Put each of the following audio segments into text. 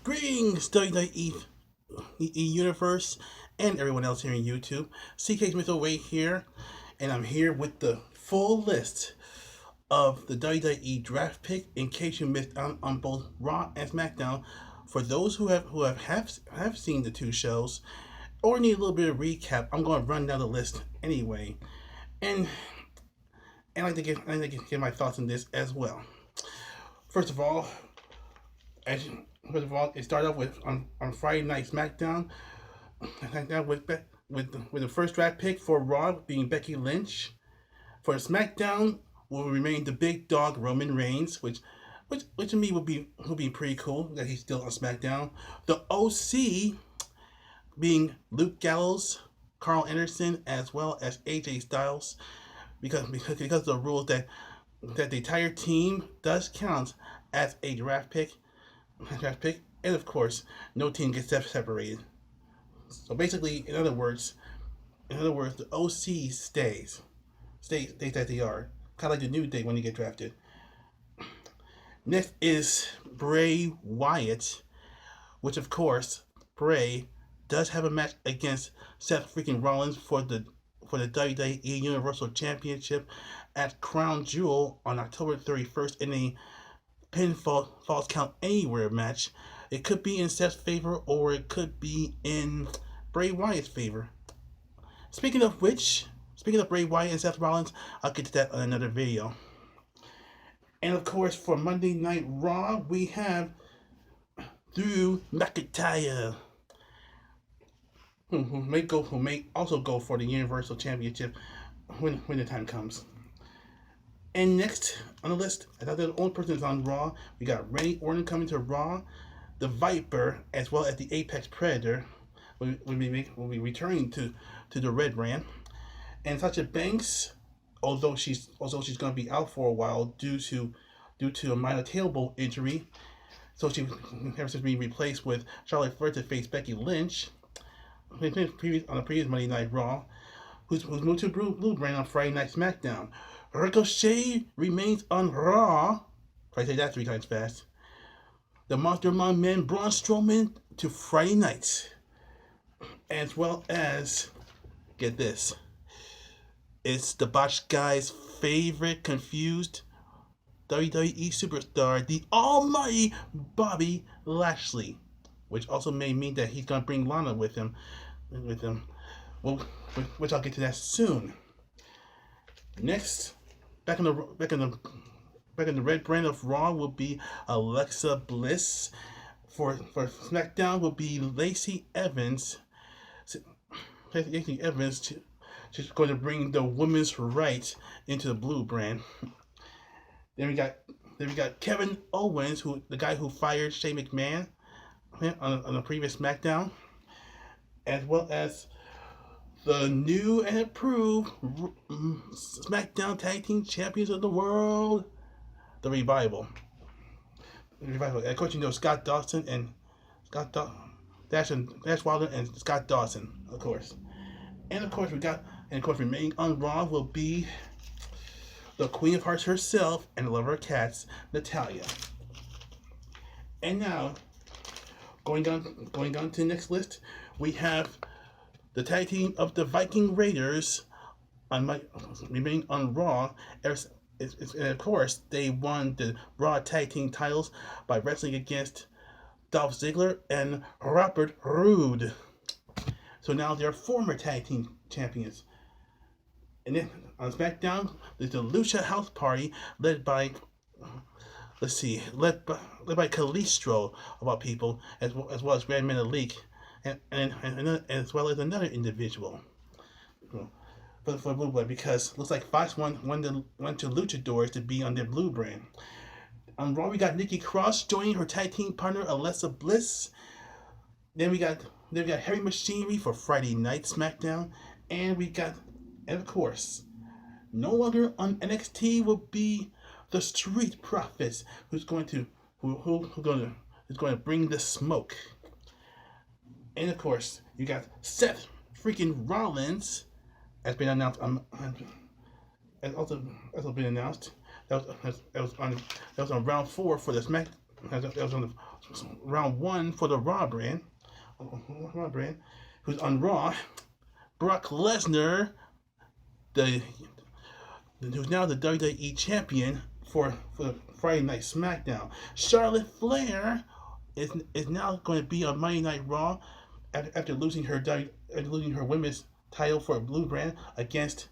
Greetings, WWE Universe, and everyone else here on YouTube. cksmith away here, and I'm here with the full list of the WWE draft pick in case you missed out on both Raw and SmackDown. For those who have seen the two shows or need a little bit of recap, I'm going to run down the list anyway, and I like to give my thoughts on this as well. First of all, it started off with on Friday Night SmackDown. With the first draft pick for Raw being Becky Lynch. For SmackDown will remain the big dog Roman Reigns, which to me would be pretty cool that he's still on SmackDown. The OC being Luke Gallows, Carl Anderson, as well as AJ Styles, because of the rules that the entire team does count as a draft pick, and of course, no team gets separated. So basically, in other words, the OC stays that they are, kind of like the New Day when you get drafted. Next is Bray Wyatt, which of course Bray does have a match against Seth freaking Rollins for the WWE Universal Championship at Crown Jewel on October 31st in a pinfall falls count anywhere match. It could be in Seth's favor or it could be in Bray Wyatt's favor. Speaking of Bray Wyatt and Seth Rollins, I'll get to that on another video. And of course, for Monday Night Raw, we have Drew McIntyre, who may also go for the Universal Championship when the time comes. And next on the list, I thought the only person that's on Raw, we got Randy Orton coming to Raw. The Viper, as well as the Apex Predator, will be returning to the Red brand. And Sasha Banks, although she's going to be out for a while due to a minor tailbone injury, so she has to be replaced with Charlotte Flair to face Becky Lynch on the previous Monday Night Raw, who's moved to Blue brand on Friday Night SmackDown. Ricochet remains on Raw. Try to say that 3 times fast. The Monster Among Men, Braun Strowman, to Friday nights. As well as, get this, it's the Botch Guy's favorite confused WWE superstar, the almighty Bobby Lashley, which also may mean that he's going to bring Lana with him. Well, which I'll get to that soon. Next, back in the red brand of Raw will be Alexa Bliss. For SmackDown will be Lacey Evans. She's going to bring the women's rights into the Blue brand. Then we got Kevin Owens, the guy who fired Shane McMahon on the previous SmackDown, as well as the new and improved SmackDown Tag Team Champions of the World, the Revival. And of course, you know Scott Dawson and Dash Wilder and Scott Dawson, of course. And of course, remaining on Raw will be the Queen of Hearts herself and the lover of cats, Natalya. And now, going on to the next list, we have the tag team of the Viking Raiders remaining on Raw. And of course, they won the Raw Tag Team titles by wrestling against Dolph Ziggler and Robert Roode. So now they're former tag team champions. And then on SmackDown, there's the Lucha House Party led by Kalisto, of all people, as well as Grand Metalik, and as well as another individual for Blue Blood, because it looks like Fox went to Luchadors to be on their Blue brand. On Raw, we got Nikki Cross joining her tag team partner Alexa Bliss. Then we got Heavy Machinery for Friday Night SmackDown, and of course, no longer on NXT will be the Street Profits, who's going to bring the smoke. And of course, you got Seth freaking Rollins, has been announced. Has also been announced. That was on round 4 for the That was on the round one for the Raw brand. Who's on Raw. Brock Lesnar, the who's now the WWE champion for Friday Night SmackDown. Charlotte Flair is now going to be on Monday Night Raw after losing her women's title for a blue brand against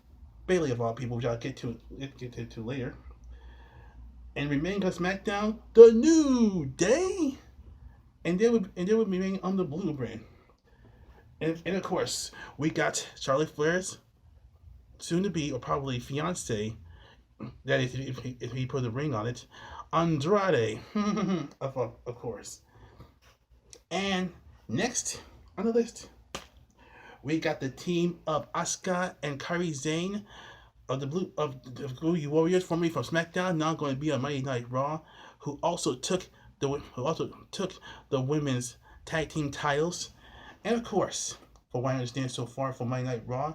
Bayley of all people, which I'll get to later. And remaining on SmackDown, The New Day, and they would remain on the blue brand. And of course, we got Charlotte Flair's soon to be or probably fiance, that is if he put a ring on it, Andrade, of course. And next on the list, we got the team of Asuka and Kairi Sane of the Blue Warriors, formerly from SmackDown, now going to be on Monday Night Raw, who also took the women's tag team titles. And of course, for what I understand so far for Monday Night Raw,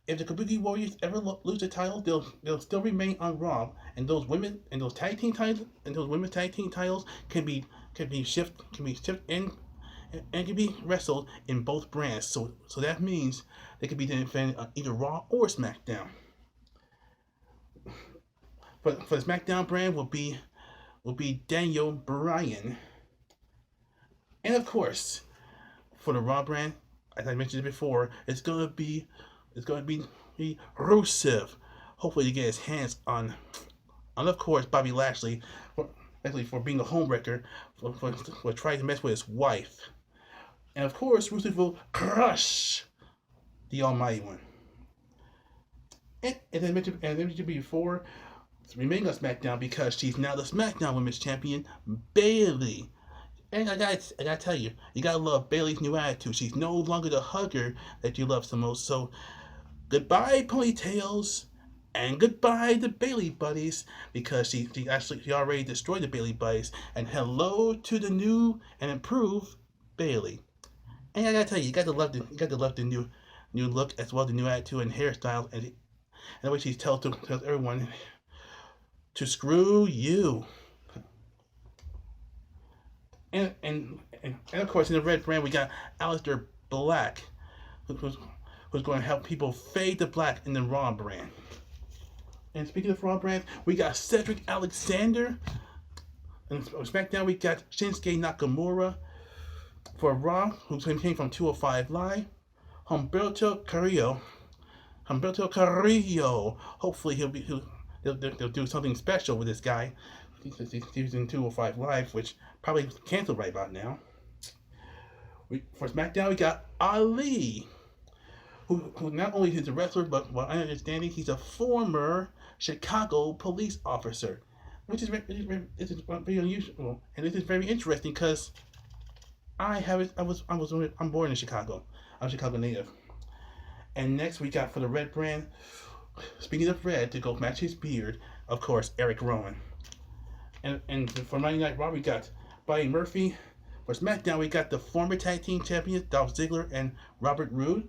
if the Kabuki Warriors ever lose the title, they'll still remain on Raw, and those women's tag team titles can be shifted in and can be wrestled in both brands. So that means they could be defended on either Raw or SmackDown. But for the SmackDown brand will be Daniel Bryan, and of course for the Raw brand, as I mentioned before, it's gonna be Rusev. Hopefully to get his hands on of course Bobby Lashley for being a homewrecker, for trying to mess with his wife. And of course Rusev will crush the Almighty One. And as I mentioned before, remaining on SmackDown because she's now the SmackDown Women's Champion, Bayley. And I gotta tell you, you gotta love Bayley's new attitude. She's no longer the hugger that you love the most. So goodbye ponytails, and goodbye the Bayley buddies, because she already destroyed the Bayley buddies. And hello to the new and improved Bayley. And I gotta tell you, you gotta love the new look, as well as the new attitude and hairstyle, and the way she tells everyone to screw you. And of course, in the red brand, we got Aleister Black, who's going to help people fade to black in the Raw brand. And speaking of Raw brand, we got Cedric Alexander. And on SmackDown, we got Shinsuke Nakamura. For Raw, who came from 205 Live, Humberto Carrillo. Hopefully they'll do something special with this guy. He's in 205 Live, which probably canceled right about now. For SmackDown, we got Ali, who not only is a wrestler, but what I understand, he's a former Chicago police officer, which is very unusual, and this is very interesting because I'm born in Chicago. I'm a Chicago native. And next we got for the red brand, speaking of red, to go match his beard, of course, Eric Rowan. And for Monday Night Raw, we got Buddy Murphy. For SmackDown, we got the former tag team champions, Dolph Ziggler and Robert Roode.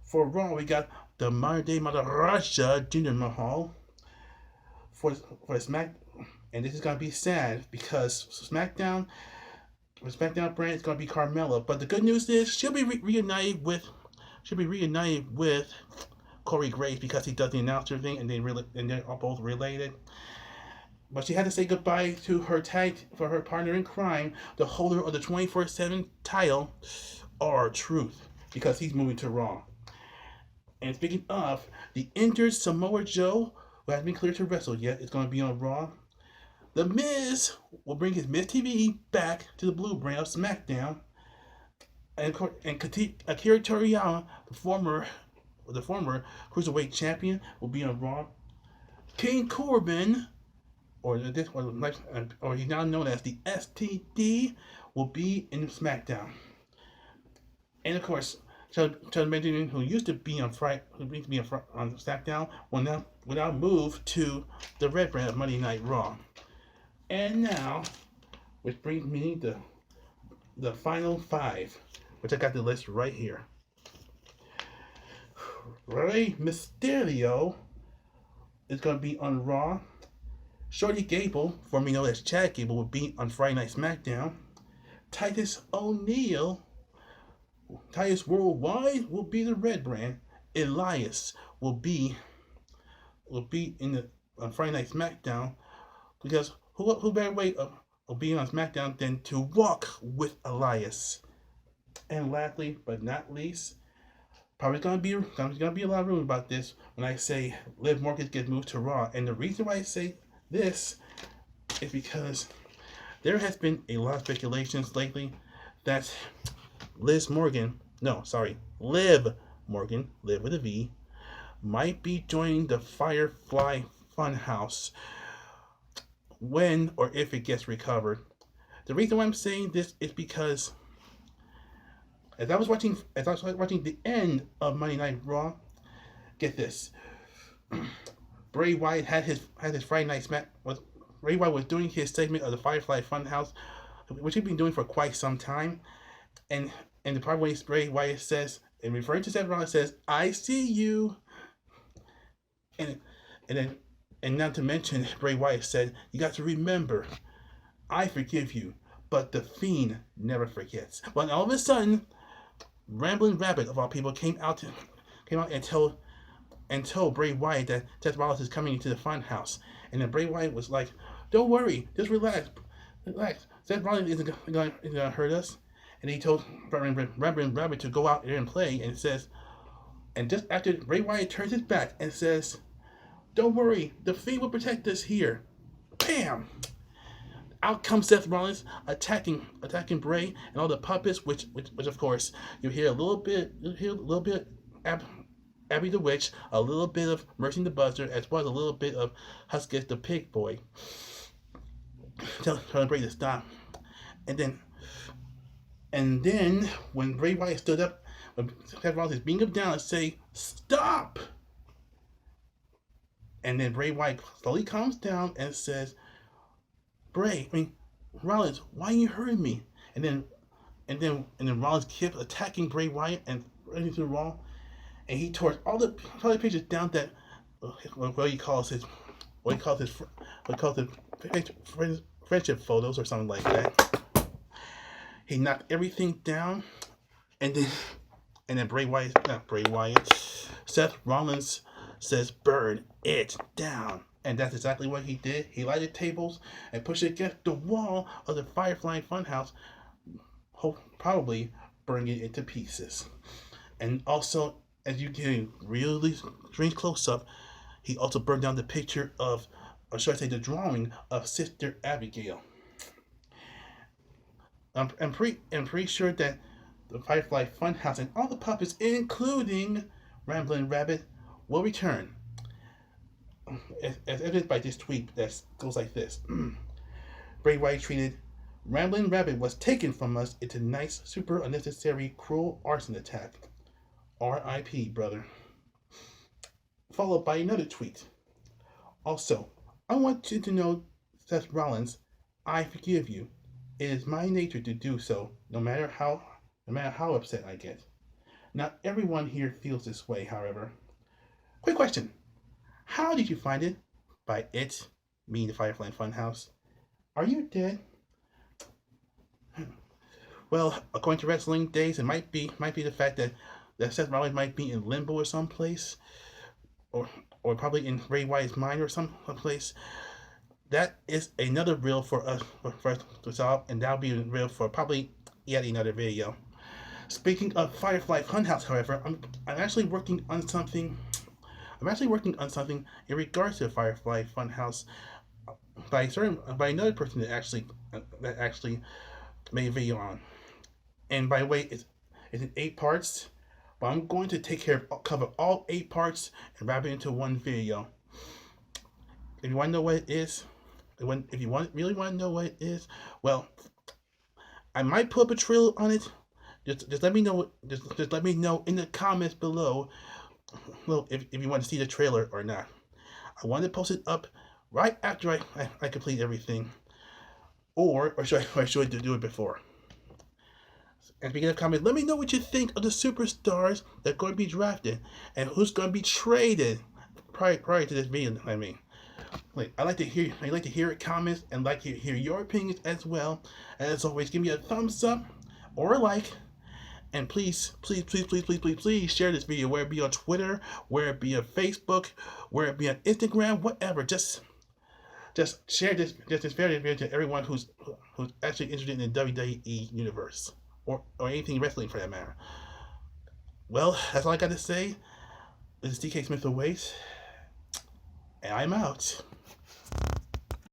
For Raw, we got the modern day Maharaja, Jinder Mahal. For SmackDown, and this is gonna be sad because SmackDown brand is gonna be Carmella. But the good news is she'll be reunited with Corey Graves, because he does the announcer thing, and they're both related. But she had to say goodbye to her partner in crime, the holder of the 24/7 title, R-Truth, because he's moving to Raw. And speaking of, the injured Samoa Joe, who hasn't been cleared to wrestle yet, is going to be on Raw. The Miz will bring his Miz TV back to the blue brand of SmackDown. And Akira Toriyama, the former Cruiserweight champion, will be on Raw. King Corbin, or he's now known as the STD, will be in SmackDown. And of course, Charles Benjamin, who used to be on SmackDown, will now move to the red brand of Monday Night Raw. And now, which brings me to the final five, which I got the list right here. Rey Mysterio is going to be on Raw. Shorty Gable, formerly known as Chad Gable, will be on Friday Night SmackDown. Titus O'Neil, Titus Worldwide will be the red brand. Elias will be in the on Friday Night SmackDown because who better way of being on SmackDown than to walk with Elias? And lastly, but not least, probably gonna be a lot of rumors about this when I say Liv Morgan gets moved to Raw. And the reason why I say this is because there has been a lot of speculations lately that Liv Morgan, Liv with a V, might be joining the Firefly Funhouse when or if it gets recovered. The reason why I'm saying this is because as I was watching the end of Monday Night Raw, get this. Bray Wyatt had his Friday Night Smack. Bray Wyatt was doing his segment of the Firefly Funhouse, which he'd been doing for quite some time, and the part where Bray Wyatt says, and referring to Seth Rollins, says, "I see you," and then not to mention Bray Wyatt said, "You got to remember, I forgive you, but the Fiend never forgets." Well, all of a sudden, Rambling Rabbit of all people came out and told Bray Wyatt that Seth Rollins is coming into the Funhouse, and then Bray Wyatt was like, "Don't worry, just relax. Seth Rollins isn't gonna hurt us." And he told Rambling Rabbit to go out there and play, and says, and just after Bray Wyatt turns his back and says, "Don't worry, the Fiend will protect us here." Bam! Out comes Seth Rollins attacking Bray and all the puppets, which of course you hear a little bit Abby the Witch, a little bit of Mercy the Buzzer, as well as a little bit of Huskus the Pig Boy, telling Bray to stop. And then when Bray Wyatt stood up, when Seth Rollins is beating him down and say, "Stop!" And then Bray Wyatt slowly calms down and says, Rollins, why are you hurting me?" And then Rollins kept attacking Bray Wyatt and running through the wall, and he tore all the pictures down that what he calls his friendship photos or something like that. He knocked everything down, and then Seth Rollins says, "Burn it down." And that's exactly what he did. He lighted tables and pushed it against the wall of the Firefly Funhouse, probably burning it into pieces. And also, as you get a really strange close-up, he also burned down the picture of, or should I say the drawing of Sister Abigail. I'm pretty sure that the Firefly Funhouse and all the puppets, including Rambling Rabbit, will return. As evidenced by this tweet that goes like this. Bray Wyatt tweeted, "Rambling Rabbit was taken from us in tonight's super unnecessary cruel arson attack. R.I.P. brother." Followed by another tweet. "Also, I want you to know, Seth Rollins, I forgive you. It is my nature to do so, no matter how upset I get. Not everyone here feels this way, however." Quick question. How did you find it? By it, meaning the Firefly Funhouse. Are you dead? Well, according to Wrestling Days, it might be the fact that Seth Rollins might be in limbo or someplace, or probably in Bray Wyatt's mind or someplace. That is another reel for us to solve, and that'll be real for probably yet another video. Speaking of Firefly Funhouse, however, I'm actually working on something. In regards to the Firefly Funhouse by another person that actually made a video on. And by the way, it's in 8 parts, but I'm going to cover all 8 parts and wrap it into one video. If you want to know what it is, if you really want to know what it is, well, I might put up a trailer on it. Just let me know. Just let me know in the comments below. Well, if you want to see the trailer or not. I want to post it up right after I complete everything, or should I do it before? And speaking of comments, let me know what you think of the superstars that are going to be drafted and who's going to be traded prior to this video. Like I like to hear your comments and like to hear your opinions as well. As always, give me a thumbs up or a like. And please share this video, where it be on Twitter, where it be on Facebook, where it be on Instagram, whatever. Just share this video to everyone who's actually interested in the WWE universe or anything wrestling for that matter. Well, that's all I got to say. This is DK Smith Awaits, and I'm out.